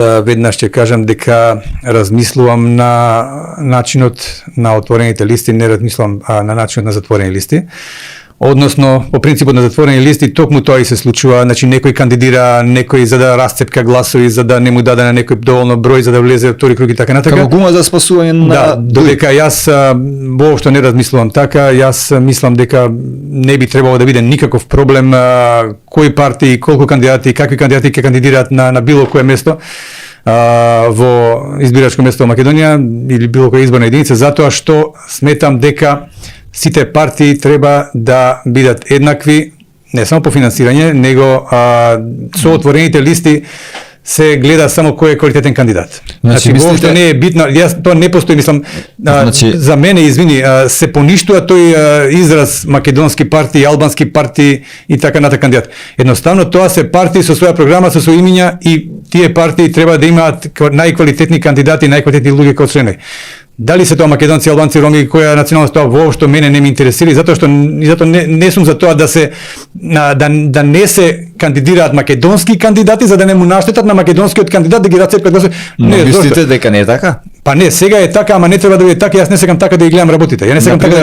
Веднаш ќе кажам дека размислувам на начинот на отворените листи, не размислувам на начинот на затворени листи. Односно, по принципот на затворени листи, токму тоа и се случува, значи некој кандидира, некој за да расцепка гласови, за да не му даде на некој доволно број за да влезе во втори круг и така натака. Како гума за спасување на... Да, додека јас воопшто не размислувам така, јас мислам дека не би требало да биде никаков проблем кои партии, колку кандидати, какви кандидати ќе кандидираат на било кое место во избирачко место во Македонија или било која изборна единица, затоа што сметам дека сите партии треба да бидат еднакви, не само по финансирање, него со отворените листи се гледа само кој е квалитетен кандидат. Значи воопшто не е битно, јас тоа не постои, мислам, за мене, извини, се поништува тој израз македонски партии, албански партии и така натака кандидат. Едноставно тоа се партии со своја програма, со своји имиња и тие партии треба да имаат најквалитетни кандидати, најквалитетни луѓе кои членови. Дали се тоа македонци, албанци, роми, која националност, тоа воопшто мене не ме интересира, затоа што не сум за тоа да се да не се кандидираат македонски кандидати за да не му наштетат на македонскиот кандидат да ги рацепкат гласови. Не, мислите дека не е така? Па не, сега е така, ама не треба да биде така, јас не сакам така да ги гледам работите. Ја не сакам така